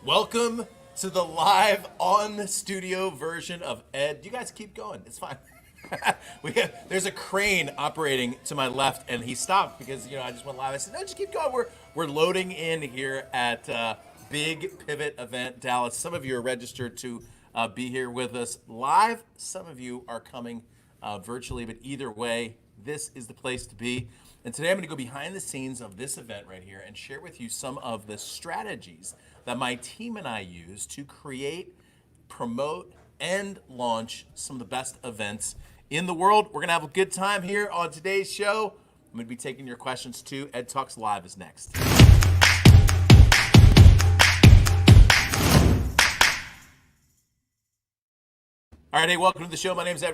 Welcome to the live on the studio version of Ed. You guys keep going. It's fine. There's a crane operating to my left, and he stopped because I just went live. I said, "No, just keep going." We're loading in here at Big Pivot Event Dallas. Some of you are registered to be here with us live. Some of you are coming virtually, but either way, this is the place to be. And today I'm going to go behind the scenes of this event right here and share with you some of the strategies that my team and I use to create, promote, and launch some of the best events in the world. We're going to have a good time here on today's show. I'm going to be taking your questions too. Ed Talks Live is next. All right, hey, welcome to the show. My name is Ed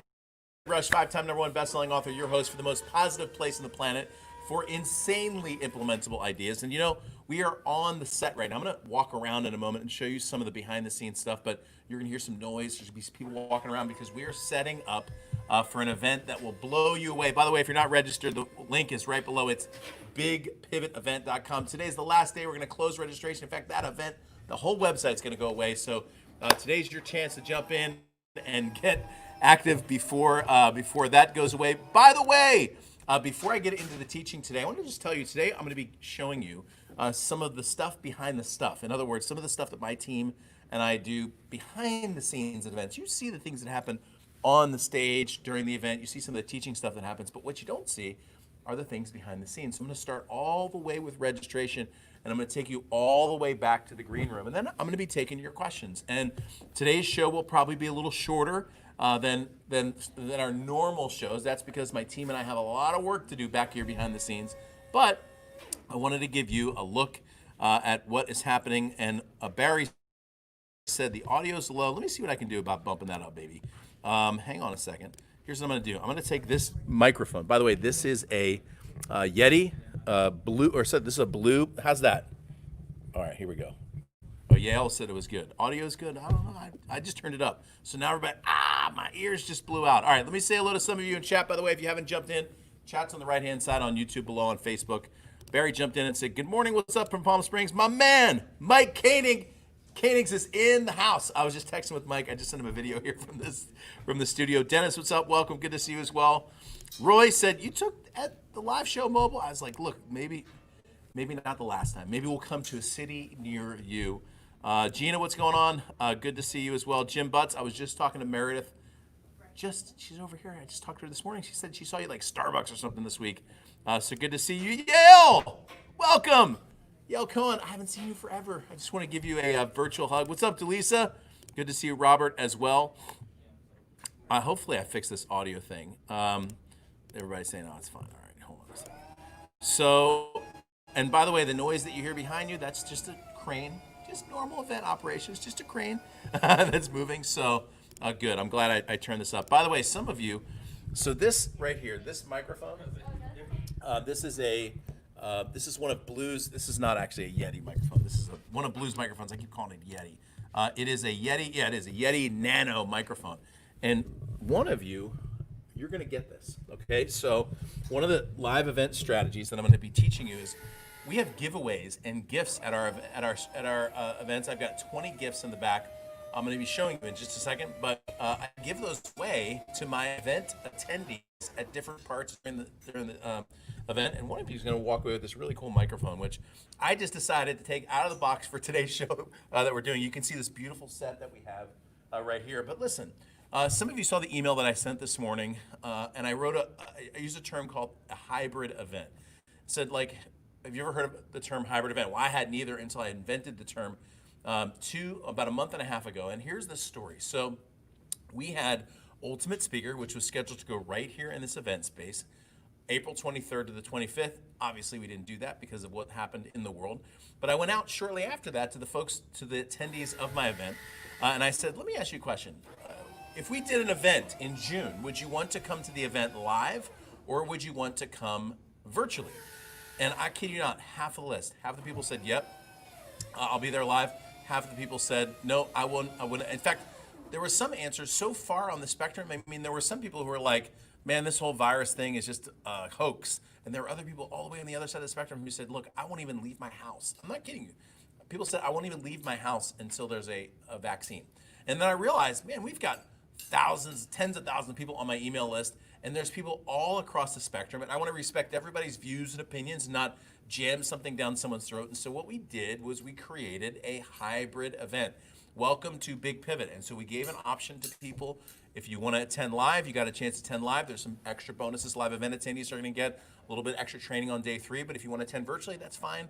Rush, five-time #1 best-selling author, your host for the most positive place on the planet for insanely implementable ideas. And we are on the set right now. I'm going to walk around in a moment and show you some of the behind-the-scenes stuff, but you're going to hear some noise. There's going to be people walking around because we are setting up for an event that will blow you away. By the way, if you're not registered, the link is right below. It's bigpivotevent.com. Today's the last day. We're going to close registration. In fact, that event, the whole website's going to go away. So today's your chance to jump in and get active before that goes away. By the way, before I get into the teaching today, I want to just tell you today I'm going to be showing you some of the stuff behind the stuff. In other words, some of the stuff that my team and I do behind the scenes at events. You see the things that happen on the stage during the event. You see some of the teaching stuff that happens, but what you don't see are the things behind the scenes. So I'm going to start all the way with registration, and I'm going to take you all the way back to the green room, and then I'm going to be taking your questions. And today's show will probably be a little shorter than our normal shows. That's because my team and I have a lot of work to do back here behind the scenes. But I wanted to give you a look at what is happening. And Barry said the audio's low. Let me see what I can do about bumping that up, baby. Hang on a second. Here's what I'm going to do. I'm going to take this microphone. By the way, this is a Yeti blue, or said this is a blue. How's that? All right, here we go. Oh, Yale said it was good. Audio's good. I don't know. I just turned it up. So now everybody, my ears just blew out. All right, let me say hello to some of you in chat. By the way, if you haven't jumped in, chat's on the right-hand side on YouTube below on Facebook. Barry jumped in and said, "Good morning. What's up from Palm Springs?" My man, Mike Koenig. Koenig's is in the house. I was just texting with Mike. I just sent him a video here from the studio. Dennis, what's up? Welcome. Good to see you as well. Roy said, "You took at the live show mobile?" I was like, look, maybe not the last time. Maybe we'll come to a city near you. Gina, what's going on? Good to see you as well. Jim Butts, I was just talking to Meredith. She's over here. I just talked to her this morning. She said she saw you like Starbucks or something this week. So good to see you. Yale, welcome. Yale Cohen, I haven't seen you forever. I just want to give you a virtual hug. What's up, Delisa? Good to see you, Robert, as well. Hopefully I fixed this audio thing. Everybody's saying, "Oh, it's fine." All right, hold on a second. So, and by the way, the noise that you hear behind you, that's just a crane. Just normal event operations, just a crane that's moving. So good. I'm glad I turned this up. By the way, some of you, so this right here, this microphone, this is one of Blue's. This is not actually a Yeti microphone. This is one of Blue's microphones. I keep calling it Yeti. It is a Yeti. Yeah, it is a Yeti Nano microphone. And one of you, you're going to get this. Okay. So one of the live event strategies that I'm going to be teaching you is we have giveaways and gifts at our events. I've got 20 gifts in the back. I'm going to be showing you in just a second, but I give those away to my event attendees at different parts during the event. And one of you is going to walk away with this really cool microphone, which I just decided to take out of the box for today's show that we're doing. You can see this beautiful set that we have right here. But listen, some of you saw the email that I sent this morning, and I used a term called a hybrid event. It said, like, have you ever heard of the term hybrid event? Well, I hadn't either until I invented the term about a month and a half ago. And here's the story. So we had Ultimate Speaker, which was scheduled to go right here in this event space, April 23rd to the 25th. Obviously, we didn't do that because of what happened in the world. But I went out shortly after that to the attendees of my event, and I said, let me ask you a question. If we did an event in June, would you want to come to the event live, or would you want to come virtually? And I kid you not, half of the list, half the people said, yep, I'll be there live. Half of the people said, no, I wouldn't. In fact, there were some answers so far on the spectrum. I mean, there were some people who were like, man, this whole virus thing is just a hoax. And there were other people all the way on the other side of the spectrum who said, look, I won't even leave my house. I'm not kidding you. people said, I won't even leave my house until there's a vaccine. And then I realized, man, we've got thousands, tens of thousands of people on my email list, and there's people all across the spectrum, and I want to respect everybody's views and opinions, not jam something down someone's throat. And so what we did was we created a hybrid event. Welcome to Big Pivot. And so we gave an option to people. If you want to attend live, you got a chance to attend live. There's some extra bonuses. Live event attendees are going to get a little bit extra training on day 3, but if you want to attend virtually, that's fine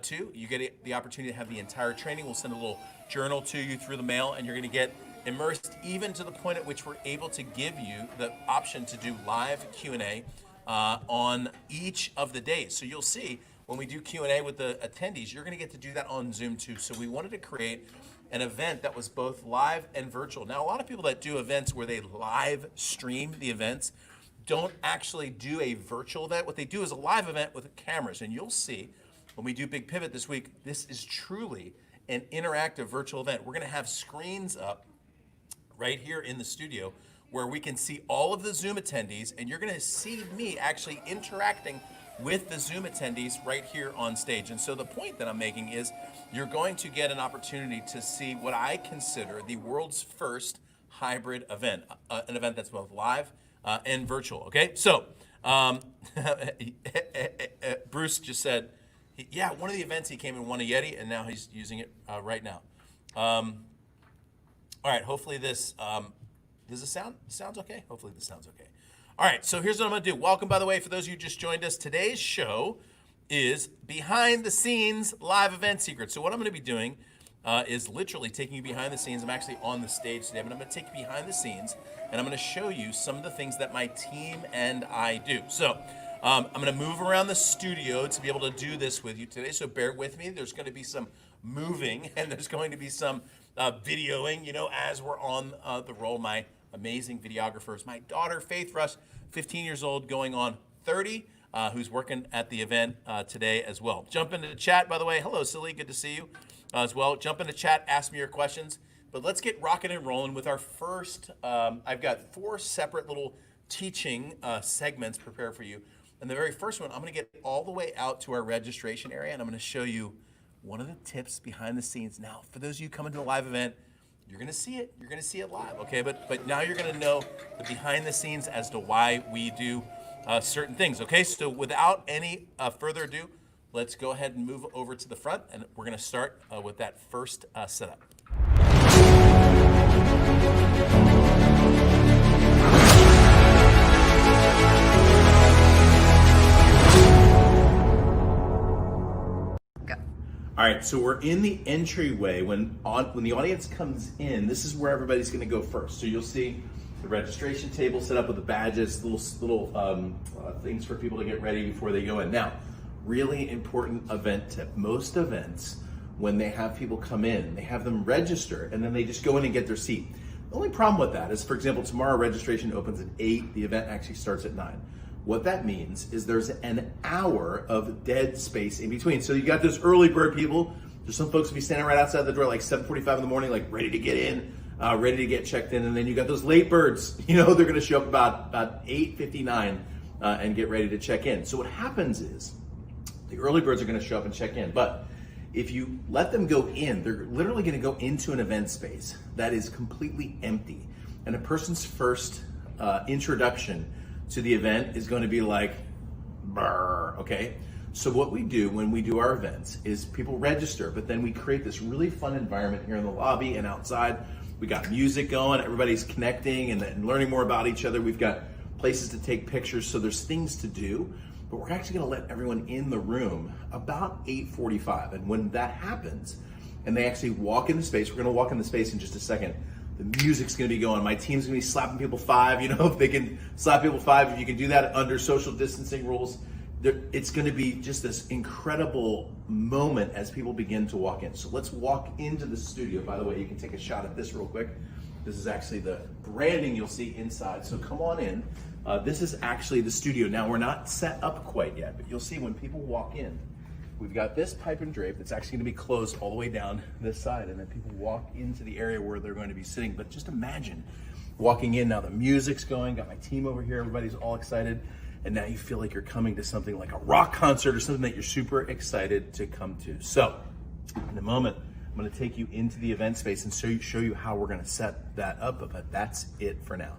too. You get the opportunity to have the entire training. We'll send a little journal to you through the mail, and you're going to get immersed even to the point at which we're able to give you the option to do live Q&A on each of the days. So you'll see when we do Q&A with the attendees, you're going to get to do that on Zoom too. So we wanted to create an event that was both live and virtual. Now, a lot of people that do events where they live stream the events don't actually do a virtual event. What they do is a live event with cameras, and you'll see when we do Big Pivot this week, this is truly an interactive virtual event. We're going to have screens up right here in the studio where we can see all of the Zoom attendees, and you're going to see me actually interacting with the Zoom attendees right here on stage. And so the point that I'm making is you're going to get an opportunity to see what I consider the world's first hybrid event, an event that's both live and virtual, okay? So Bruce just said, yeah, one of the events he came and won a Yeti, and now he's using it right now. All right, hopefully this, does it sounds okay? Hopefully this sounds okay. All right, so here's what I'm gonna do. Welcome, by the way, for those of you who just joined us. Today's show is behind the scenes live event secrets. So what I'm gonna be doing is literally taking you behind the scenes. I'm actually on the stage today, but I'm gonna take you behind the scenes, and I'm gonna show you some of the things that my team and I do. So I'm gonna move around the studio to be able to do this with you today, so bear with me. There's gonna be some moving, and there's going to be some videoing, you know, as we're on the roll. My amazing videographers, my daughter, Faith Rush, 15 years old, going on 30, who's working at the event today as well. Jump into the chat, by the way. Hello, Silly, good to see you as well. Jump into chat, ask me your questions. But let's get rocking and rolling with our first, I've got 4 separate little teaching segments prepared for you. And the very first one, I'm gonna get all the way out to our registration area, and I'm gonna show you one of the tips behind the scenes. Now, for those of you coming to the live event, you're gonna see it live, okay? But now you're gonna know the behind the scenes as to why we do certain things, okay? So without any further ado, let's go ahead and move over to the front, and we're gonna start with that first setup. All right, so we're in the entryway. When the audience comes in, this is where everybody's going to go first. So you'll see the registration table set up with the badges, little things for people to get ready before they go in. Now, really important event tip. Most events, when they have people come in, they have them register, and then they just go in and get their seat. The only problem with that is, for example, tomorrow registration opens at 8. The event actually starts at 9. What that means is there's an hour of dead space in between. So you got those early bird people. There's some folks will be standing right outside the door like 7:45 in the morning, like ready to get in, ready to get checked in. And then you got those late birds. You know, they're going to show up about 8:59 and get ready to check in. So what happens is the early birds are going to show up and check in. But if you let them go in, they're literally going to go into an event space that is completely empty. And a person's first introduction to the event is going to be like, brr, okay? So what we do when we do our events is people register, but then we create this really fun environment here in the lobby and outside. We got music going, everybody's connecting and learning more about each other. We've got places to take pictures, so there's things to do, but we're actually gonna let everyone in the room about 8:45. And when that happens, and they actually walk in the space, we're gonna walk in the space in just a second, the music's gonna be going. My team's gonna be slapping people 5. You know, if they can slap people 5, if you can do that under social distancing rules, it's gonna be just this incredible moment as people begin to walk in. So let's walk into the studio. By the way, you can take a shot at this real quick. This is actually the branding you'll see inside. So come on in. This is actually the studio. Now we're not set up quite yet, but you'll see when people walk in, we've got this pipe and drape that's actually gonna be closed all the way down this side, and then people walk into the area where they're going to be sitting. But just imagine walking in, now the music's going, got my team over here, everybody's all excited, and now you feel like you're coming to something like a rock concert or something that you're super excited to come to. So In a moment, I'm going to take you into the event space and show you how we're going to set that up, but that's it for now.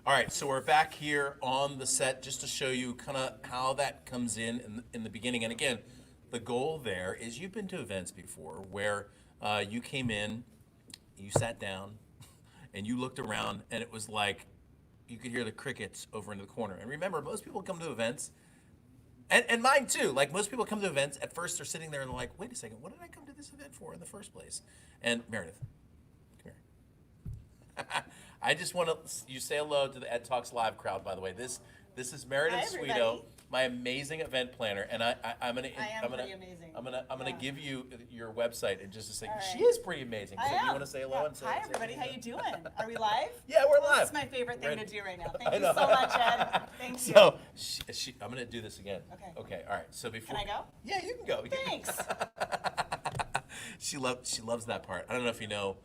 All right, so we're back here on the set just to show you kind of how that comes in the beginning. And again, the goal there is you've been to events before where you came in, you sat down, and you looked around, and it was like you could hear the crickets over in the corner. And remember, most people come to events, and mine too, like most people come to events, at first they're sitting there and they're like, wait a second, what did I come to this event for in the first place? And Meredith, come here. I just want you say hello to the Ed Talks Live crowd, by the way. This is Meredith Sweeto, my amazing event planner, and I'm gonna give you your website in just a second. Right. She is pretty amazing. So you want to say hello and say hi everybody, how you doing? Are we live? Yeah, we're live. This is my favorite thing to do right now. Thank you so much, Ed. Thank you. So I'm gonna do this again. Okay. Okay. All right. So before. Can I go? Yeah, you can go. Thanks. She loves that part. I don't know if you know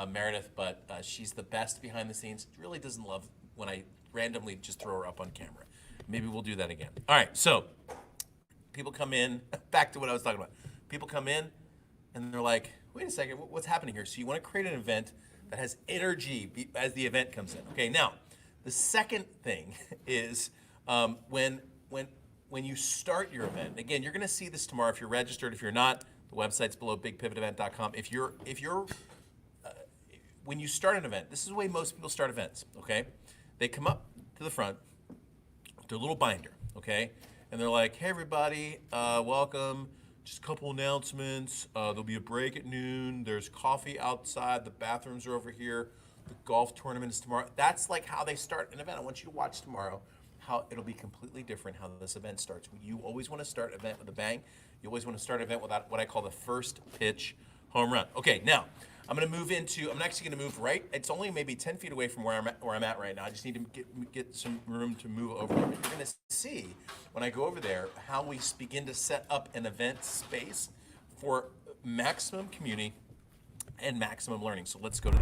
Meredith, but she's the best behind the scenes. She really doesn't love when I randomly just throw her up on camera. Maybe we'll do that again. All right, so people come in, back to what I was talking about. People come in and they're like, wait a second, what's happening here? So you want to create an event that has energy as the event comes in. Okay, now, the second thing is when you start your event, again, you're gonna see this tomorrow if you're registered. If you're not, the website's below, bigpivotevent.com. When you start an event, this is the way most people start events, okay? They come up to the front, their little binder, okay? And they're like, hey everybody, welcome. Just a couple announcements. There'll be a break at noon. There's coffee outside. The bathrooms are over here. The golf tournament is tomorrow. That's like how they start an event. I want you to watch tomorrow how it'll be completely different how this event starts. You always want to start an event with a bang. You always want to start an event with what I call the first pitch home run. Okay, now, I'm actually gonna move right. It's only maybe 10 feet away from where I'm at right now. I just need to get some room to move over there. But you're gonna see when I go over there how we begin to set up an event space for maximum community and maximum learning. So let's go to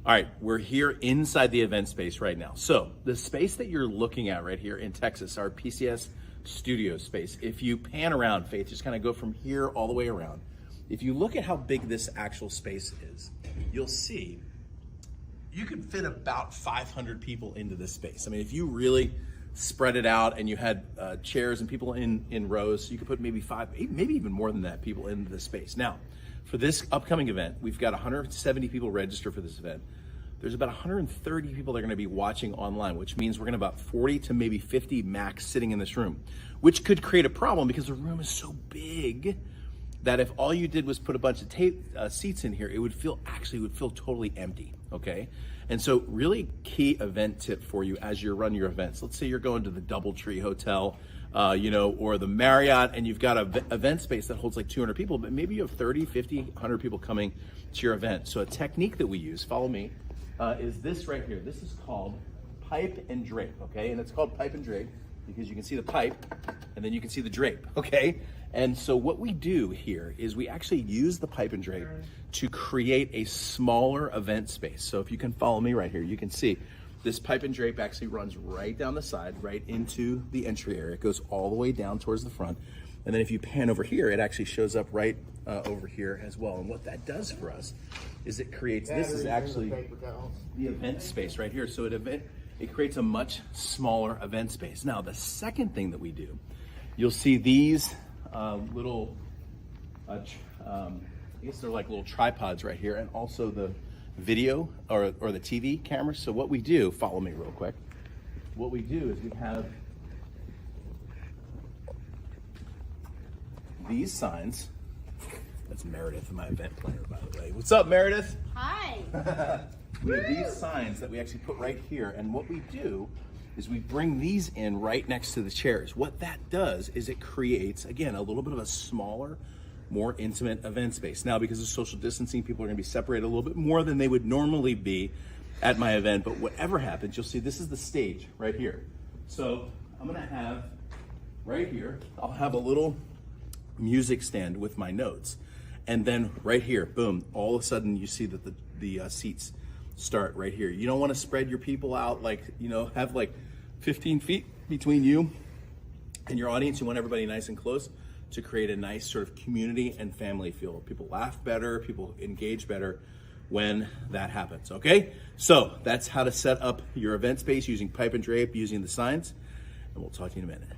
All right, we're here inside the event space right now. So the space that you're looking at right here in Texas, our PCS studio space, if you pan around, Faith, just kind of go from here all the way around. If you look at how big this actual space is, you'll see you could fit about 500 people into this space. I mean, if you really spread it out and you had chairs and people in rows, you could put maybe maybe even more than that, people into this space. Now, for this upcoming event, we've got 170 people registered for this event. There's about 130 people that are gonna be watching online, which means we're gonna have about 40 to maybe 50 max sitting in this room, which could create a problem because the room is so big that if all you did was put a bunch of seats in here, it would feel totally empty, okay? And so really key event tip for you as you run your events. Let's say you're going to the DoubleTree Hotel, or the Marriott, and you've got an event space that holds like 200 people, but maybe you have 30, 50, 100 people coming to your event. So a technique that we use, follow me, is this right here. This is called pipe and drape, okay? And it's called pipe and drape because you can see the pipe and then you can see the drape, okay? And so what we do here is we actually use the pipe and drape to create a smaller event space. So if you can follow me right here, you can see this pipe and drape actually runs right down the side, right into the entry area. It goes all the way down towards the front. And then if you pan over here, it actually shows up right over here as well. And what that does for us is it creates, this is actually the event space right here. So it creates a much smaller event space. Now, the second thing that we do, you'll see these little, I guess they're like little tripods right here, and also the video or the TV camera. So what we do, follow me real quick. What we do is we have these signs. That's Meredith, my event planner, by the way. What's up, Meredith? Hi. We have these signs that we actually put right here, and what we do is we bring these in right next to the chairs. What that does is it creates, again, a little bit of a smaller, more intimate event space. Now, because of social distancing, people are gonna be separated a little bit more than they would normally be at my event, but whatever happens, you'll see this is the stage right here. So I'm gonna have right here, I'll have a little music stand with my notes. And then right here, boom, all of a sudden you see that the seats start right here. You don't wanna spread your people out like, have like 15 feet between you and your audience. You want everybody nice and close to create a nice sort of community and family feel. People laugh better, people engage better when that happens, okay? So that's how to set up your event space using pipe and drape, using the signs, and we'll talk to you in a minute.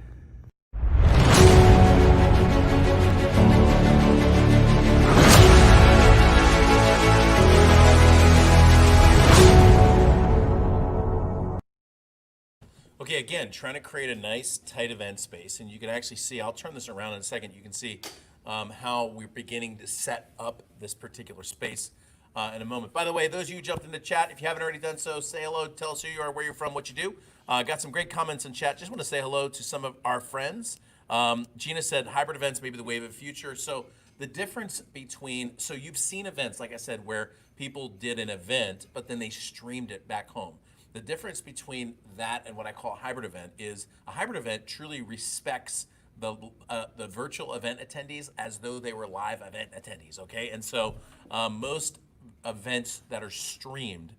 Okay, again, trying to create a nice, tight event space, and you can actually see, I'll turn this around in a second, you can see how we're beginning to set up this particular space in a moment. By the way, those of you who jumped into chat, if you haven't already done so, say hello, tell us who you are, where you're from, what you do. Got some great comments in chat. Just want to say hello to some of our friends. Gina said, hybrid events may be the wave of the future. So the difference between, so you've seen events, like I said, where people did an event, but then they streamed it back home. The difference between that and what I call a hybrid event is a hybrid event truly respects the virtual event attendees as though they were live event attendees, okay? And so most events that are streamed,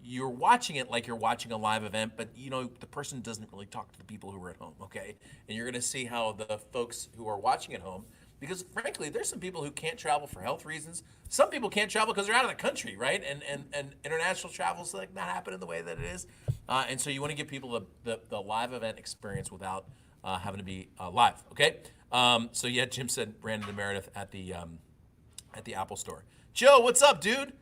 you're watching it like you're watching a live event, but the person doesn't really talk to the people who are at home, okay? And you're gonna see how the folks who are watching at home, because frankly, there's some people who can't travel for health reasons. Some people can't travel because they're out of the country, right? And international travel's like not happening the way that it is. And so you want to give people the live event experience without having to be live, okay? So yeah, Jim said Brandon and Meredith at the Apple store. Joe, what's up, dude?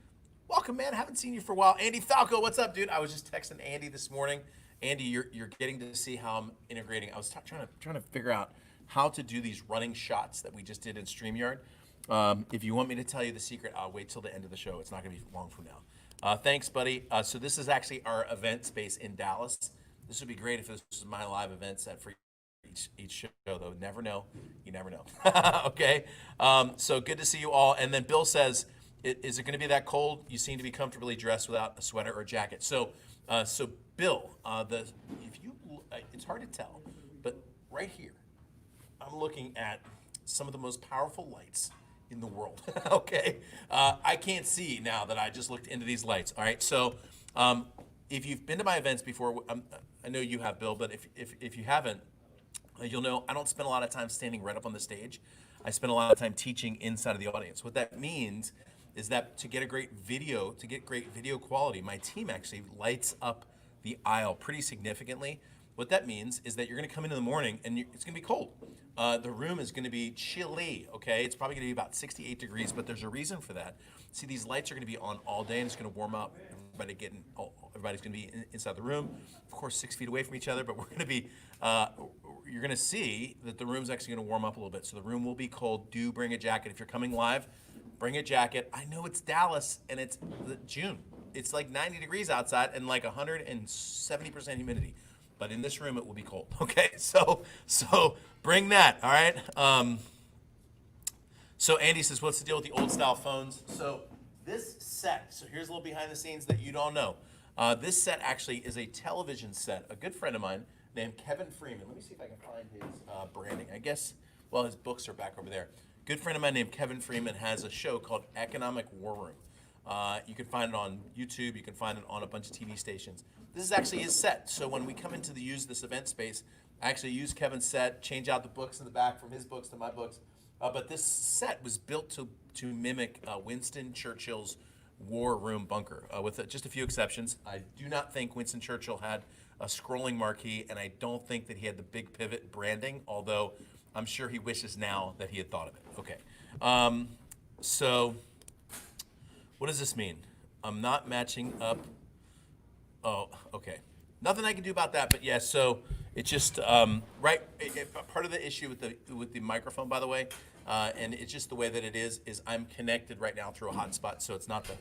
Welcome, man. Haven't seen you for a while. Andy Falco, what's up, dude? I was just texting Andy this morning. Andy, you're getting to see how I'm integrating. I was trying to figure out how to do these running shots that we just did in StreamYard. If you want me to tell you the secret, I'll wait till the end of the show. It's not gonna be long from now. Thanks, buddy. So this is actually our event space in Dallas. This would be great if this was my live event set for each show, though. Never know. You never know. Okay. So good to see you all. And then Bill says, is it gonna be that cold? You seem to be comfortably dressed without a sweater or jacket. So Bill, it's hard to tell, but right here, I'm looking at some of the most powerful lights in the world, okay? I can't see now that I just looked into these lights, all right? So if you've been to my events before, I know you have, Bill, but if you haven't, you'll know I don't spend a lot of time standing right up on the stage. I spend a lot of time teaching inside of the audience. What that means is that to get great video quality, my team actually lights up the aisle pretty significantly. What that means is that you're gonna come in the morning and it's gonna be cold. The room is gonna be chilly, okay? It's probably gonna be about 68 degrees, but there's a reason for that. See, these lights are gonna be on all day and it's gonna warm up. Everybody's gonna be inside the room, of course 6 feet away from each other, but we're gonna be, you're gonna see that the room's actually gonna warm up a little bit. So the room will be cold. Do bring a jacket. If you're coming live, bring a jacket. I know it's Dallas and it's June. It's like 90 degrees outside and like 170% humidity. But in this room, it will be cold, okay? So bring that, all right? So Andy says, what's the deal with the old style phones? So this set, so here's a little behind the scenes that you don't know. This set actually is a television set. A good friend of mine named Kevin Freeman. Let me see if I can find his branding. I guess, well, his books are back over there. Good friend of mine named Kevin Freeman has a show called Economic War Room. You can find it on YouTube. You can find it on a bunch of TV stations. This is actually his set. So when we come into use this event space, I actually use Kevin's set, change out the books in the back from his books to my books. But this set was built to mimic Winston Churchill's war room bunker, with just a few exceptions. I do not think Winston Churchill had a scrolling marquee, and I don't think that he had the big pivot branding, although I'm sure he wishes now that he had thought of it. Okay. So what does this mean? I'm not matching up. Oh, okay. Nothing I can do about that, but yeah, so it's just, part of the issue with the microphone, by the way, and it's just the way that it is I'm connected right now through a hotspot, so it's not the,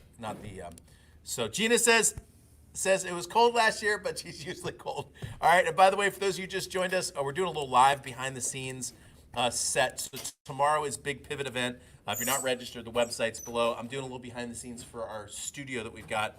so Gina says it was cold last year, but she's usually cold. All right, and by the way, for those of you who just joined us, we're doing a little live behind the scenes set. So tomorrow is Big Pivot event. If you're not registered, the website's below. I'm doing a little behind the scenes for our studio that we've got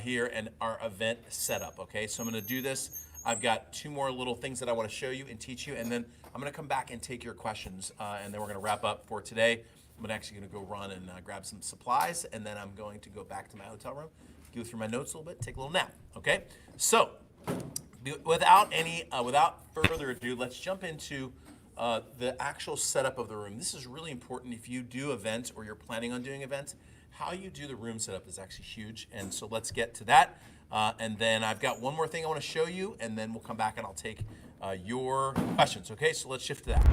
here and our event setup, okay? So I'm gonna do this. I've got 2 more little things that I want to show you and teach you, and then I'm going to come back and take your questions, and then we're going to wrap up for today. I'm actually going to go run and grab some supplies, and then I'm going to go back to my hotel room, go through my notes a little bit, take a little nap. Okay, so without further ado, let's jump into the actual setup of the room. This is really important if you do events or you're planning on doing events. How you do the room setup is actually huge, and so let's get to that. And then I've got one more thing I want to show you, and then we'll come back and I'll take your questions. Okay, so let's shift to that.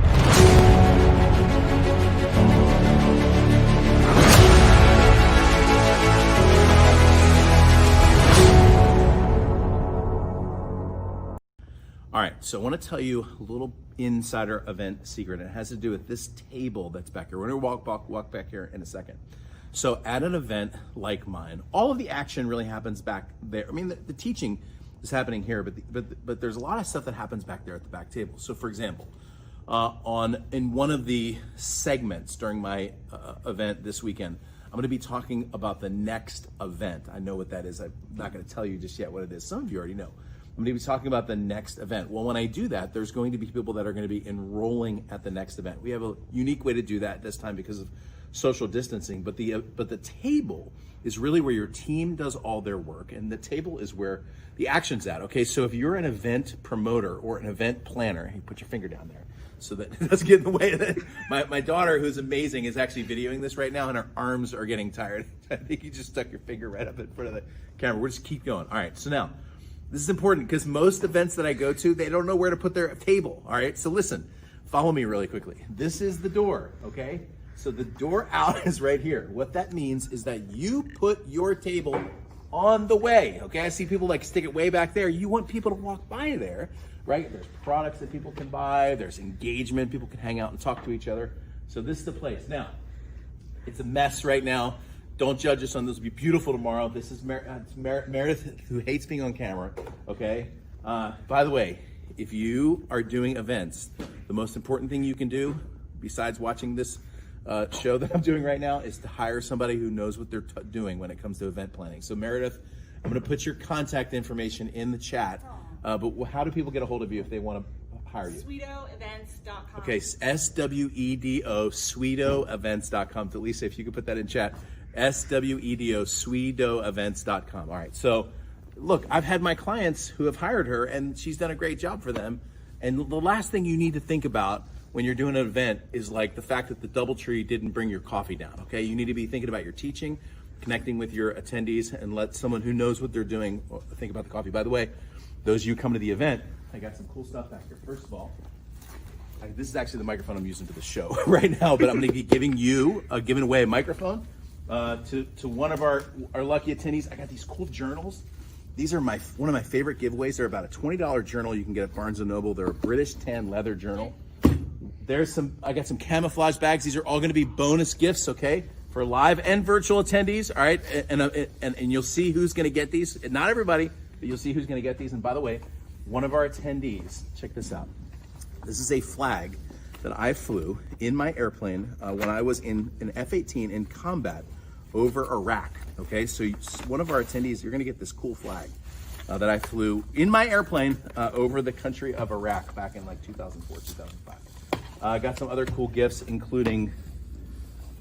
All right, so I want to tell you a little insider event secret. It has to do with this table that's back here. We're going to walk back here in a second. So at an event like mine, all of the action really happens back there. I mean, the teaching is happening here, but there's a lot of stuff that happens back there at the back table. So for example, in one of the segments during my event this weekend, I'm going to be talking about the next event. I know what that is. I'm not going to tell you just yet what it is. Some of you already know. I'm going to be talking about the next event. Well, when I do that, there's going to be people that are going to be enrolling at the next event. We have a unique way to do that this time because of social distancing, but the table is really where your team does all their work, and the table is where the action's at. Okay, so if you're an event promoter or an event planner, you put your finger down there so that it doesn't get in the way of that. My daughter, who's amazing, is actually videoing this right now, and her arms are getting tired. I think you just stuck your finger right up in front of the camera. We'll just keep going. All right, so now, this is important because most events that I go to, they don't know where to put their table. All right, so listen, follow me really quickly. This is the door, okay? So the door out is right here. What that means is that you put your table on the way, okay? I see people like stick it way back there. You want people to walk by there, right? There's products that people can buy. There's engagement. People can hang out and talk to each other. So this is the place. Now, it's a mess right now. Don't judge us on this. It'll be beautiful tomorrow. This is Meredith, who hates being on camera, okay? By the way, if you are doing events, the most important thing you can do, besides watching this show that I'm doing right now, is to hire somebody who knows what they're doing when it comes to event planning. So Meredith, I'm going to put your contact information in the chat. But how do people get a hold of you if they want to hire you? SweedoEvents.com. Okay, SWEDO, SweedoEvents.com. To Lisa, if you could put that in chat. SWEDO, SweedoEvents.com. All right, so look, I've had my clients who have hired her, and she's done a great job for them. And the last thing you need to think about when you're doing an event is like the fact that the DoubleTree didn't bring your coffee down, okay? You need to be thinking about your teaching, connecting with your attendees, and let someone who knows what they're doing think about the coffee. By the way, those of you come to the event, I got some cool stuff back here. First of all, this is actually the microphone I'm using for the show right now, but I'm gonna be giving away a microphone to one of our lucky attendees. I got these cool journals. These are one of my favorite giveaways. They're about a $20 journal you can get at Barnes & Noble. They're a British tan leather journal. I got some camouflage bags. These are all going to be bonus gifts, okay, for live and virtual attendees. All right, and you'll see who's going to get these. Not everybody, but you'll see who's going to get these. And by the way, one of our attendees, check this out. This is a flag that I flew in my airplane when I was in an F-18 in combat over Iraq. Okay, so one of our attendees, you're going to get this cool flag that I flew in my airplane over the country of Iraq back in like 2004, 2005. I got some other cool gifts, including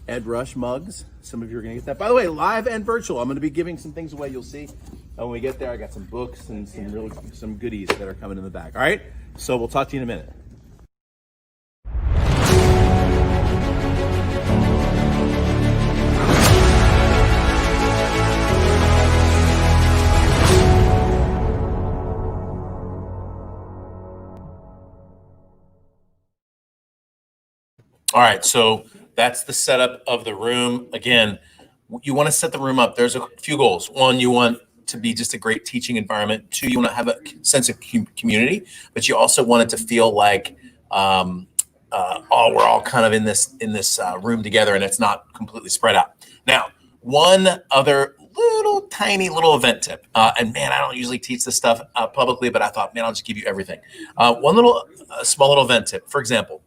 Ed Rush mugs. Some of you are going to get that. By the way, live and virtual. I'm going to be giving some things away. You'll see when we get there. I got some books and some goodies that are coming in the bag. All right, so we'll talk to you in a minute. All right, so that's the setup of the room. Again, you want to set the room up. There's a few goals. One, you want to be just a great teaching environment. Two, you want to have a sense of community, but you also want it to feel like we're all kind of in this room together, and it's not completely spread out. Now, one other tiny little event tip, and man, I don't usually teach this stuff publicly, but I thought, man, I'll just give you everything. One small little event tip. For example,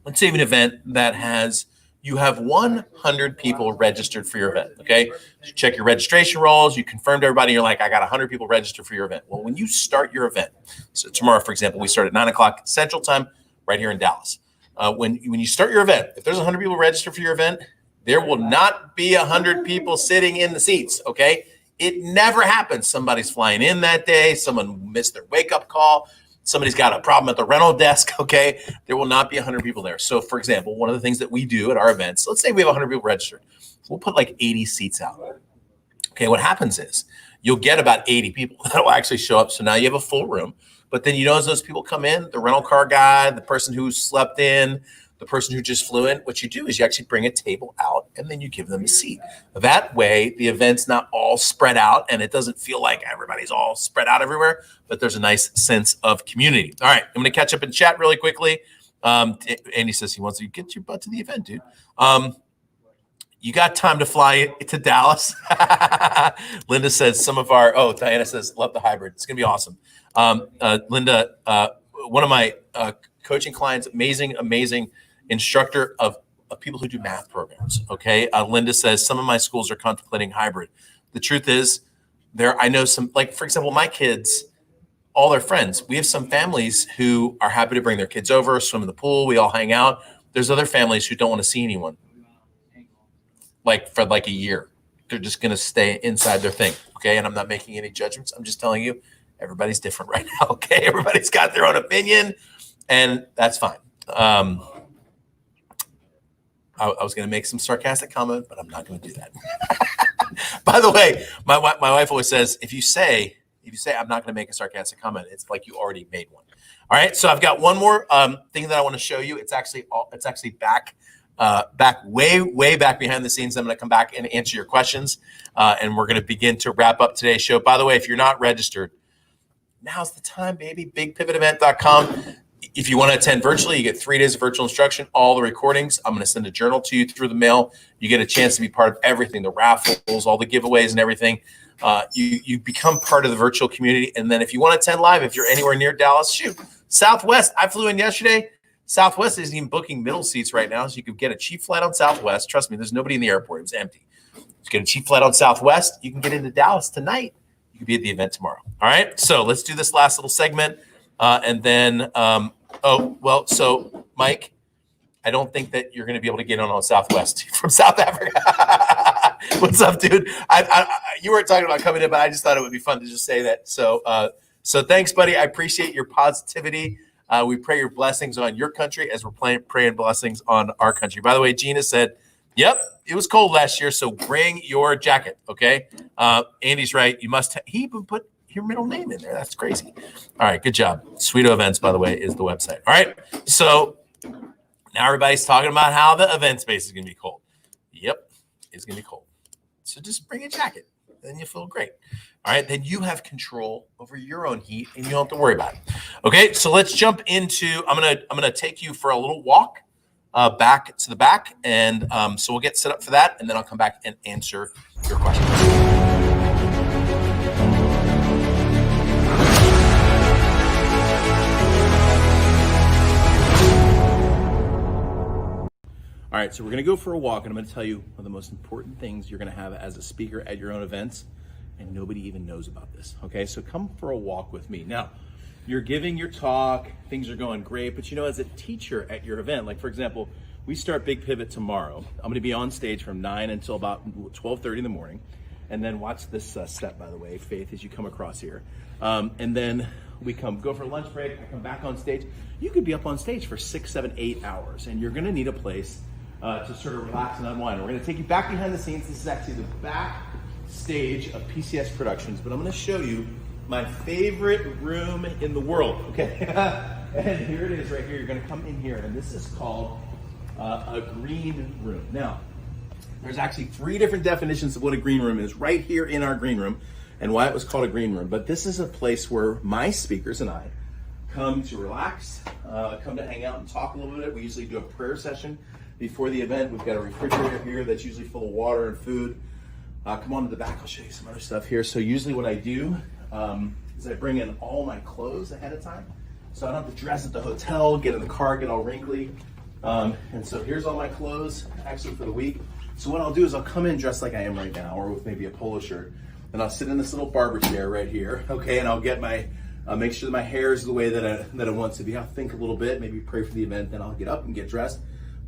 let's say an event that has you have 100 people registered for your event, okay? You check your registration rolls, you confirmed everybody, you're like, I got 100 people registered for your event. Well, when you start your event, so tomorrow, for example, we start at 9 o'clock Central Time right here in Dallas. When you start your event, if there's 100 people registered for your event, there will not be 100 people sitting in the seats, okay? It never happens. Somebody's flying in that day, someone missed their wake-up call, somebody's got a problem at the rental desk, okay? There will not be 100 people there. So, for example, one of the things that we do at our events, let's say we have 100 people registered. We'll put like 80 seats out. Okay, what happens is you'll get about 80 people that will actually show up. So now you have a full room. But then you know as those people come in, the rental car guy, the person who slept in, the person who just flew in, what you do is you actually bring a table out and then you give them a seat. That way, the event's not all spread out and it doesn't feel like everybody's all spread out everywhere, but there's a nice sense of community. All right, I'm going to catch up in chat really quickly. Andy says he wants to get your butt to the event, dude. You got time to fly to Dallas? Linda says Diana says, love the hybrid. It's going to be awesome. Linda, one of my coaching clients, amazing instructor of people who do math programs. Okay. Linda says, some of my schools are contemplating hybrid. The truth is I know some, like, for example, my kids, all their friends, we have some families who are happy to bring their kids over, swim in the pool. We all hang out. There's other families who don't want to see anyone like for like a year. They're just going to stay inside their thing. Okay. And I'm not making any judgments. I'm just telling you, everybody's different right now. Okay. Everybody's got their own opinion and that's fine. I was going to make some sarcastic comment, but I'm not going to do that. By the way, my wife always says, if you say I'm not going to make a sarcastic comment, it's like you already made one. All right. So I've got one more thing that I want to show you. It's actually back way back behind the scenes. I'm going to come back and answer your questions. And we're going to begin to wrap up today's show. By the way, if you're not registered, now's the time, baby. BigPivotEvent.com. If you want to attend virtually, you get 3 days of virtual instruction, all the recordings. I'm going to send a journal to you through the mail. You get a chance to be part of everything, the raffles, all the giveaways and everything. You become part of the virtual community. And then if you want to attend live, if you're anywhere near Dallas, shoot. Southwest, I flew in yesterday. Southwest isn't even booking middle seats right now, so you could get a cheap flight on Southwest. Trust me, there's nobody in the airport. It was empty. Just get a cheap flight on Southwest. You can get into Dallas tonight. You could be at the event tomorrow. All right, so let's do this last little segment. And then, so Mike, I don't think that you're going to be able to get on Southwest from South Africa. What's up, dude? You weren't talking about coming in, but I just thought it would be fun to just say that. So thanks, buddy. I appreciate your positivity. We pray your blessings on your country as we're praying blessings on our country. By the way, Gina said, yep, it was cold last year, so bring your jacket, okay? Andy's right. He even put your middle name in there. That's crazy. All right, good job. Sweeto Events, by the way, is the website. All right, so now everybody's talking about how the event space is going to be cold. Yep, it's going to be cold. So just bring a jacket. Then you feel great. All right, then you have control over your own heat and you don't have to worry about it. Okay, so let's jump into, I'm gonna take you for a little walk back to the back. And so we'll get set up for that. And then I'll come back and answer your questions. All right, so we're going to go for a walk, and I'm going to tell you one of the most important things you're going to have as a speaker at your own events, and nobody even knows about this, okay? So come for a walk with me. Now, you're giving your talk, things are going great, but as a teacher at your event, like for example, we start Big Pivot tomorrow. I'm going to be on stage from 9 until about 12:30 in the morning, and then watch this step, by the way, Faith, as you come across here. And then we go for a lunch break, I come back on stage. You could be up on stage for 6, 7, 8 hours, and you're going to need a place to sort of relax and unwind. We're going to take you back behind the scenes. This is actually the back stage of PCS Productions, but I'm going to show you my favorite room in the world, okay? And here it is right here. You're going to come in here, and this is called a green room. Now, there's actually 3 different definitions of what a green room is right here in our green room and why it was called a green room. But this is a place where my speakers and I come to relax, come to hang out and talk a little bit. We usually do a prayer session before the event. We've got a refrigerator here that's usually full of water and food. Come on to the back, I'll show you some other stuff here. So usually what I do is I bring in all my clothes ahead of time. So I don't have to dress at the hotel, get in the car, get all wrinkly. And so here's all my clothes actually for the week. So what I'll do is I'll come in dressed like I am right now, or with maybe a polo shirt, and I'll sit in this little barber chair right here, okay? And I'll get make sure that my hair is the way that I want it to be. I'll think a little bit, maybe pray for the event, then I'll get up and get dressed,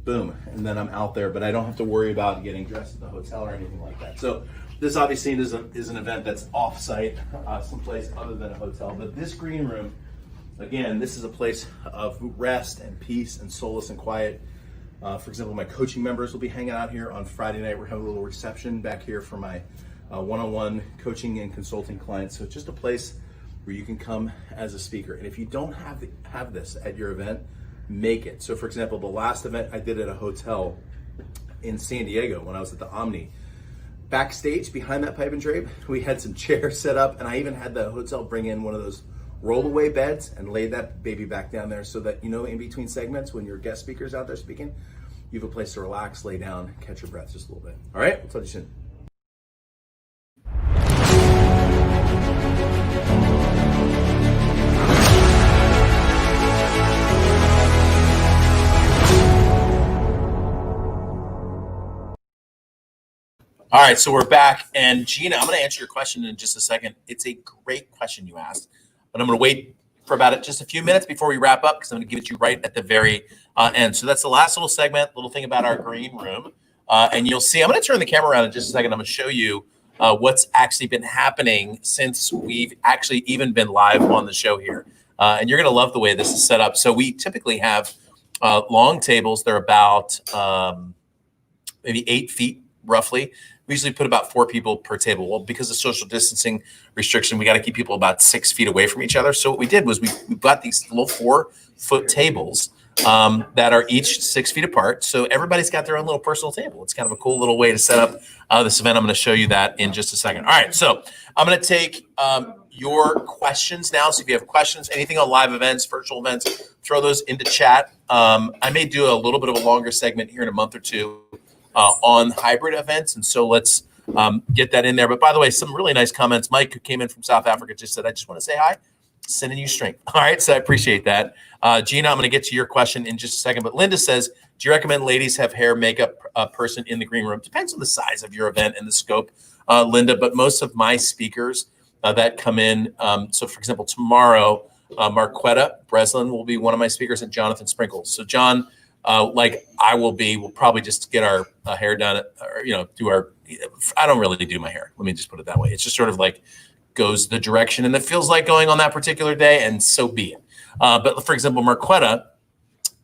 boom, and then I'm out there. But I don't have to worry about getting dressed at the hotel or anything like that. So this obviously is an event that's off-site, someplace other than a hotel. But this green room, again, this is a place of rest and peace and solace and quiet. For example, my coaching members will be hanging out here on Friday night. We're having a little reception back here for my one-on-one coaching and consulting clients. So it's just a place where you can come as a speaker. And if you don't have this at your event, make it. So for example, the last event I did at a hotel in San Diego when I was at the Omni, backstage behind that pipe and drape, we had some chairs set up, and I even had the hotel bring in one of those roll-away beds and lay that baby back down there so that, in between segments when your guest speaker's out there speaking, you have a place to relax, lay down, catch your breath just a little bit. All right, we'll talk to you soon. All right, so we're back, and Gina, I'm going to answer your question in just a second. It's a great question you asked, but I'm going to wait for about just a few minutes before we wrap up because I'm going to give it to you right at the very end. So that's the last little segment, little thing about our green room, and you'll see. I'm going to turn the camera around in just a second. I'm going to show you what's actually been happening since we've actually even been live on the show here, and you're going to love the way this is set up. So we typically have long tables. They're about maybe 8 feet roughly. We usually put about 4 people per table. Well, because of social distancing restriction, we got to keep people about 6 feet away from each other. So what we did was we got these little 4-foot tables that are each 6 feet apart. So everybody's got their own little personal table. It's kind of a cool little way to set up this event. I'm going to show you that in just a second. All right, so I'm going to take your questions now. So if you have questions, anything on live events, virtual events, throw those into chat. I may do a little bit of a longer segment here in a month or two on hybrid events. And so let's get that in there. But by the way, some really nice comments. Mike, who came in from South Africa, just said, I just want to say hi, sending you strength. All right, so I appreciate that. Gina, I'm going to get to your question in just a second. But Linda says, do you recommend ladies have hair makeup person in the green room? Depends on the size of your event and the scope, Linda. But most of my speakers that come in, so for example, tomorrow, Marquetta Breslin will be one of my speakers and Jonathan Sprinkles. So John, like I will be, we'll probably just get our hair done, or, do our, I don't really do my hair. Let me just put it that way. It's just sort of like goes the direction and it feels like going on that particular day, and so be it. But for example, Marquetta,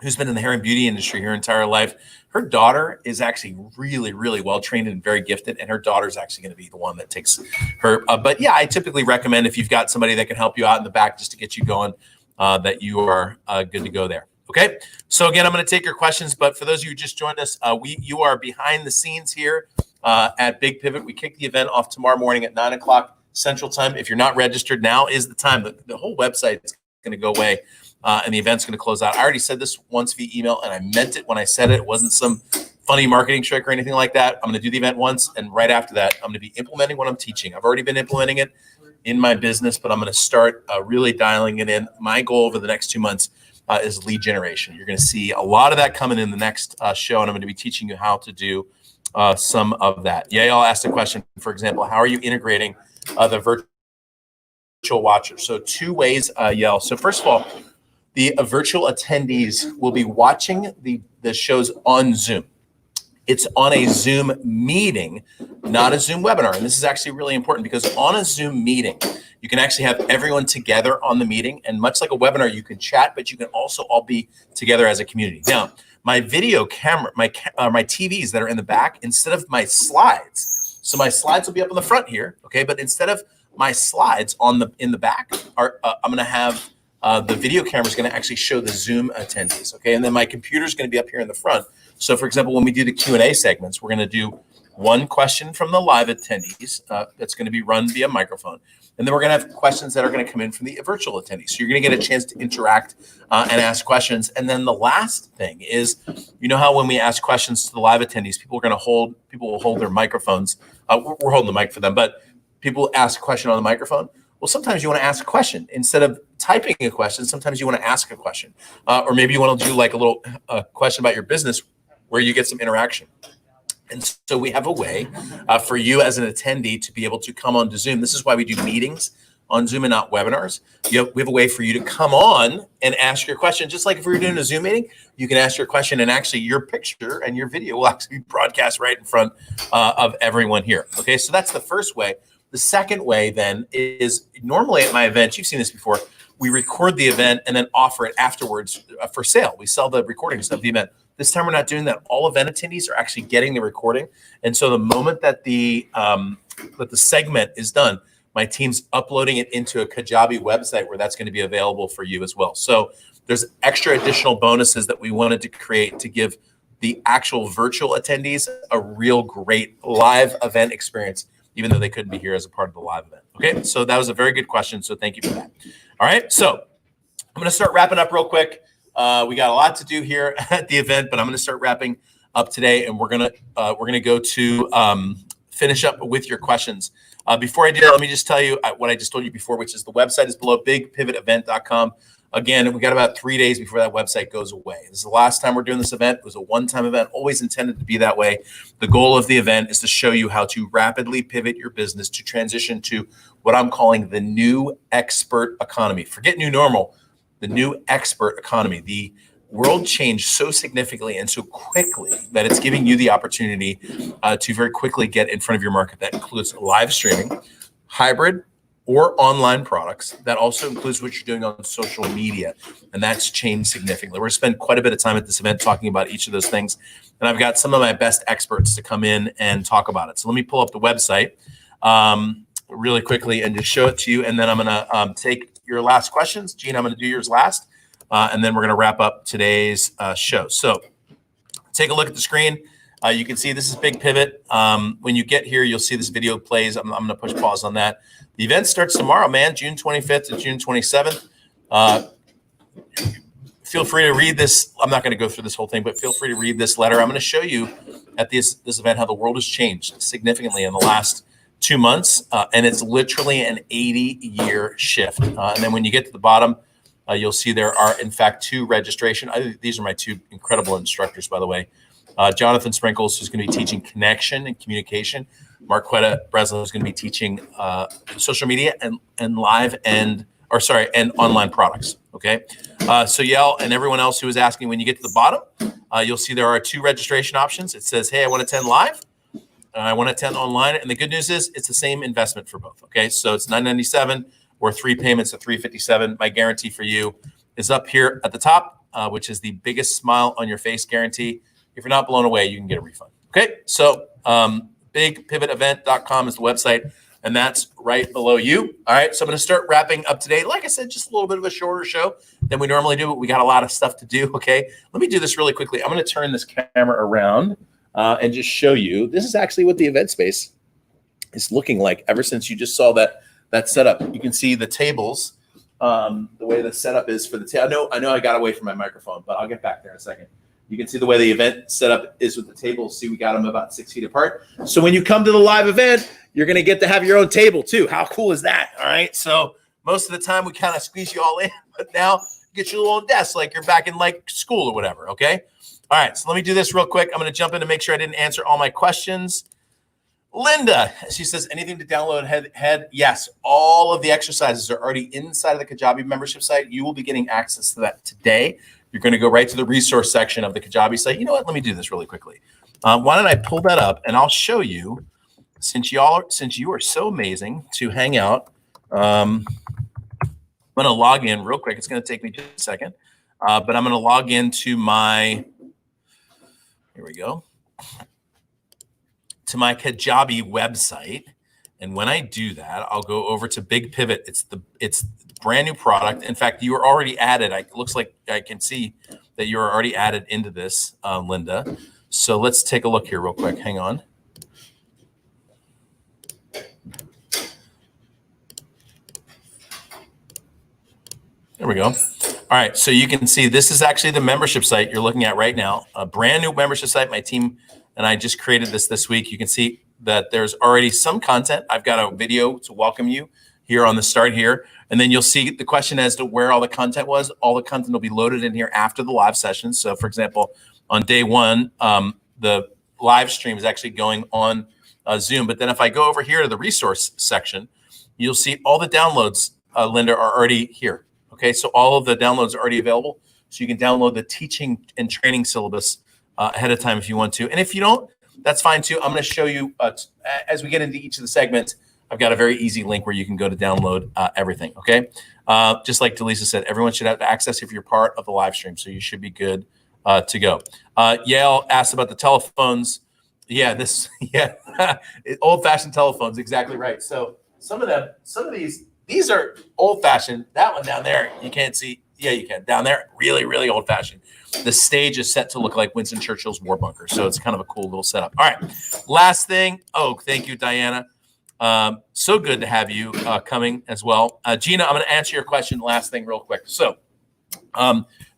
who's been in the hair and beauty industry her entire life, her daughter is actually really, really well trained and very gifted, and her daughter's actually going to be the one that takes her. But yeah, I typically recommend if you've got somebody that can help you out in the back just to get you going, that you are good to go there. Okay, so again, I'm going to take your questions, but for those of you who just joined us, you are behind the scenes here at Big Pivot. We kick the event off tomorrow morning at 9 o'clock Central Time. If you're not registered, now is the time. The whole website is going to go away, and the event's going to close out. I already said this once via email, and I meant it when I said it. It wasn't some funny marketing trick or anything like that. I'm going to do the event once, and right after that, I'm going to be implementing what I'm teaching. I've already been implementing it in my business, but I'm going to start really dialing it in. My goal over the next 2 months is lead generation. You're going to see a lot of that coming in the next show, and I'm going to be teaching you how to do some of that. Yael asked a question, for example, how are you integrating the virtual watchers? So 2 ways, Yael. So first of all, the virtual attendees will be watching the shows on Zoom. It's on a Zoom meeting, not a Zoom webinar. And this is actually really important because on a Zoom meeting, you can actually have everyone together on the meeting. And much like a webinar, you can chat, but you can also all be together as a community. Now, my video camera, my TVs that are in the back, instead of my slides, so my slides will be up in the front here, okay? But instead of my slides in the back, I'm going to have the video camera is going to actually show the Zoom attendees, okay? And then my computer is going to be up here in the front. So, for example, when we do the Q&A segments, we're going to do one question from the live attendees that's going to be run via microphone. And then we're going to have questions that are going to come in from the virtual attendees. So you're going to get a chance to interact and ask questions. And then the last thing is, you know how when we ask questions to the live attendees, people will hold their microphones. We're holding the mic for them, but people ask a question on the microphone. Well, sometimes you want to ask a question instead of typing a question. Sometimes you want to ask a question, or maybe you want to do like a little question about your business where you get some interaction. And so we have a way for you as an attendee to be able to come on to Zoom. This is why we do meetings on Zoom and not webinars. We have a way for you to come on and ask your question. Just like if we were doing a Zoom meeting, you can ask your question, and actually your picture and your video will actually be broadcast right in front of everyone here. Okay, so that's the first way. The second way then is normally at my events, you've seen this before, we record the event and then offer it afterwards for sale. We sell the recordings of the event. This time we're not doing that. All event attendees are actually getting the recording. And so the moment that the segment is done, my team's uploading it into a Kajabi website where that's going to be available for you as well. So there's extra additional bonuses that we wanted to create to give the actual virtual attendees a real great live event experience, even though they couldn't be here as a part of the live event. Okay, so that was a very good question. So thank you for that. All right, so I'm going to start wrapping up real quick. We got a lot to do here at the event, but I'm going to start wrapping up today, and we're going to go to finish up with your questions. Before I do that, let me just tell you what I just told you before, which is the website is below, bigpivotevent.com. Again, we got about 3 days before that website goes away. This is the last time we're doing this event. It was a one-time event, always intended to be that way. The goal of the event is to show you how to rapidly pivot your business to transition to what I'm calling the new expert economy. Forget new normal, the new expert economy. The world changed so significantly and so quickly that it's giving you the opportunity to very quickly get in front of your market. That includes live streaming, hybrid, or online products. That also includes what you're doing on social media. And that's changed significantly. We're going to spend quite a bit of time at this event talking about each of those things. And I've got some of my best experts to come in and talk about it. So let me pull up the website really quickly and just show it to you. And then I'm going to take your last questions. Gene, I'm going to do yours last. And then we're going to wrap up today's show. So take a look at the screen. You can see this is Big Pivot. When you get here, you'll see this video plays. I'm going to push pause on that. The event starts tomorrow, man, June 25th to June 27th. Feel free to read this. I'm not going to go through this whole thing, but feel free to read this letter. I'm going to show you at this event how the world has changed significantly in the last 2 months. And it's literally an 80-year shift. And then when you get to the bottom, you'll see there are, in fact, 2 registration. These are my 2 incredible instructors, by the way. Jonathan Sprinkles, who's going to be teaching connection and communication. Marquetta Breslin is going to be teaching social media and live and online products. Okay. So Yael and everyone else who is asking, when you get to the bottom, you'll see there are 2 registration options. It says, hey, I want to attend live. I want to attend online. And the good news is it's the same investment for both. Okay. So it's $997 or 3 payments of $357. My guarantee for you is up here at the top, which is the biggest smile on your face guarantee. If you're not blown away, you can get a refund. Okay. So, bigpivotevent.com is the website, and that's right below you. All right, so I'm going to start wrapping up today. Like I said, just a little bit of a shorter show than we normally do, but we got a lot of stuff to do, okay? Let me do this really quickly. I'm going to turn this camera around and just show you. This is actually what the event space is looking like ever since you just saw that setup. You can see the tables, the way the setup is for the table. I know I got away from my microphone, but I'll get back there in a second. You can see the way the event setup is with the tables. See, we got them about 6 feet apart. So when you come to the live event, you're going to get to have your own table too. How cool is that? All right. So most of the time we kind of squeeze you all in, but now get your little desk like you're back in like school or whatever. Okay. All right. So let me do this real quick. I'm going to jump in to make sure I didn't answer all my questions. Linda, she says, anything to download head? Yes. All of the exercises are already inside of the Kajabi membership site. You will be getting access to that today. You're going to go right to the resource section of the Kajabi site. You know what? Let me do this really quickly. Why don't I pull that up and I'll show you, since you are so amazing to hang out. I'm going to log in real quick. It's going to take me just a second, but I'm going to log into my, here we go, to my Kajabi website. And when I do that, I'll go over to Big Pivot. It's brand new product. In fact, you are already added. It looks like I can see that you are already added into this, Linda. So let's take a look here real quick. Hang on. There we go. All right. So you can see this is actually the membership site you're looking at right now. A brand new membership site. My team and I just created this week. You can see that there's already some content. I've got a video to welcome you here on the start here. And then you'll see the question as to where all the content was. All the content will be loaded in here after the live session. So for example, on day one, the live stream is actually going on Zoom. But then if I go over here to the resource section, you'll see all the downloads, Linda, are already here. Okay, so all of the downloads are already available. So you can download the teaching and training syllabus ahead of time if you want to. And if you don't, that's fine too. I'm going to show you as we get into each of the segments. I've got a very easy link where you can go to download everything. Okay, just like Delisa said, everyone should have access if you're part of the live stream. So you should be good to go. Yale asked about the telephones. Yeah, old-fashioned telephones. Exactly right. So some of these are old-fashioned. That one down there, you can't see. Yeah, you can. Down there, really, really old-fashioned. The stage is set to look like Winston Churchill's war bunker. So it's kind of a cool little setup. All right, last thing. Oh, thank you, Diana. So good to have you coming as well. Gina, I'm going to answer your question. Last thing real quick. So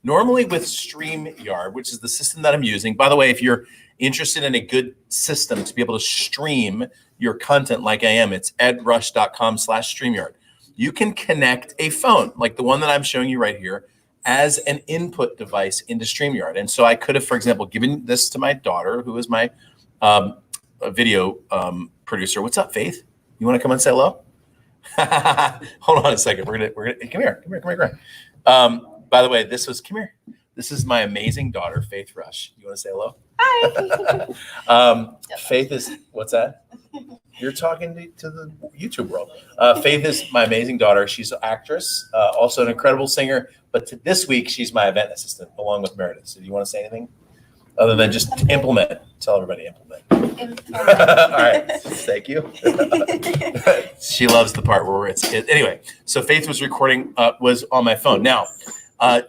normally with StreamYard, which is the system that I'm using, by the way, if you're interested in a good system to be able to stream your content like I am, it's edrush.com/StreamYard. You can connect a phone like the one that I'm showing you right here as an input device into StreamYard. And so I could have, for example, given this to my daughter, who is my video producer. What's up, Faith? You want to come and say hello? Hold on a second. We're gonna come here. By the way, come here. This is my amazing daughter, Faith Rush. You want to say hello? Hi. Faith is, what's that? You're talking to the YouTube world. Faith is my amazing daughter. She's an actress, also an incredible singer. But this week, she's my event assistant along with Meredith. So do you want to say anything other than just implement? Tell everybody implement. All right. Thank you. She loves the part where anyway. So Faith was recording, was on my phone. Now,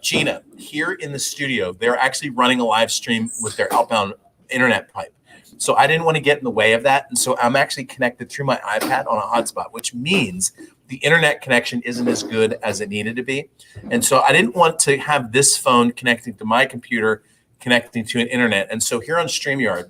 Gina, here in the studio, they're actually running a live stream with their outbound internet pipe. So I didn't want to get in the way of that. And so I'm actually connected through my iPad on a hotspot, which means the internet connection isn't as good as it needed to be. And so I didn't want to have this phone connecting to my computer, connecting to an internet. And so here on StreamYard,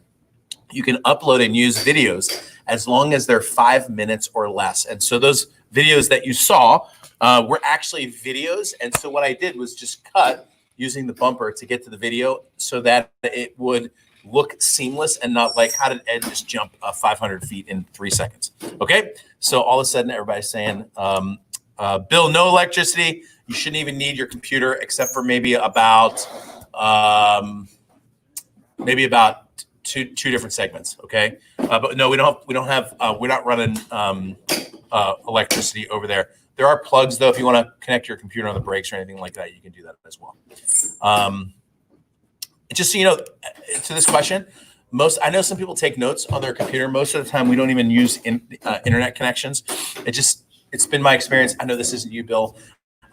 you can upload and use videos as long as they're 5 minutes or less. And so those videos that you saw were actually videos. And so what I did was just cut using the bumper to get to the video so that it would look seamless and not like, how did Ed just jump 500 feet in 3 seconds? Okay, so all of a sudden everybody's saying, Bill, no electricity. You shouldn't even need your computer except for maybe about two different segments. Okay, but no, we don't have we're not running electricity over there. There are plugs though. If you want to connect your computer on the breaks or anything like that, you can do that as well. Just so you know, to this question, I know some people take notes on their computer. Most of the time, we don't even use internet connections. It's been my experience. I know this isn't you, Bill.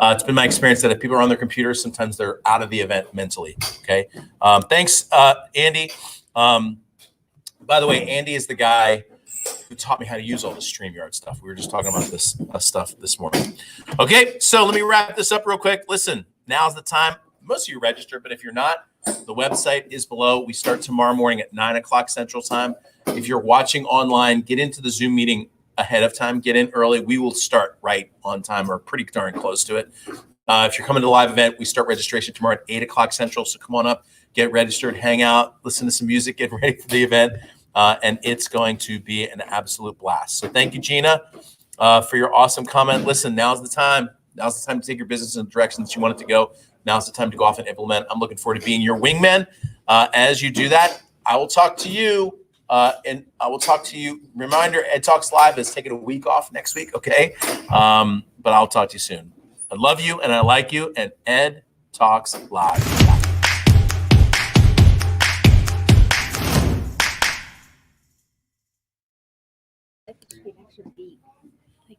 It's been my experience that if people are on their computers, sometimes they're out of the event mentally. Okay. Thanks, Andy. By the way, Andy is the guy who taught me how to use all the StreamYard stuff. We were just talking about this stuff this morning. Okay, so let me wrap this up real quick. Listen, now's the time. Most of you register, but if you're not, the website is below. We start tomorrow morning at 9 o'clock Central Time. If you're watching online, get into the Zoom meeting ahead of time. Get in early. We will start right on time or pretty darn close to it. If you're coming to the live event, we start registration tomorrow at 8 o'clock Central. So come on up, get registered, hang out, listen to some music, get ready for the event. And it's going to be an absolute blast. So thank you, Gina, for your awesome comment. Listen, now's the time. Now's the time to take your business in the direction that you want it to go. Now's the time to go off and implement. I'm looking forward to being your wingman. As you do that, I will talk to you. Reminder, Ed Talks Live is taking a week off next week, okay? But I'll talk to you soon. I love you and I like you. And Ed Talks Live. Like it should be an extra beat. Like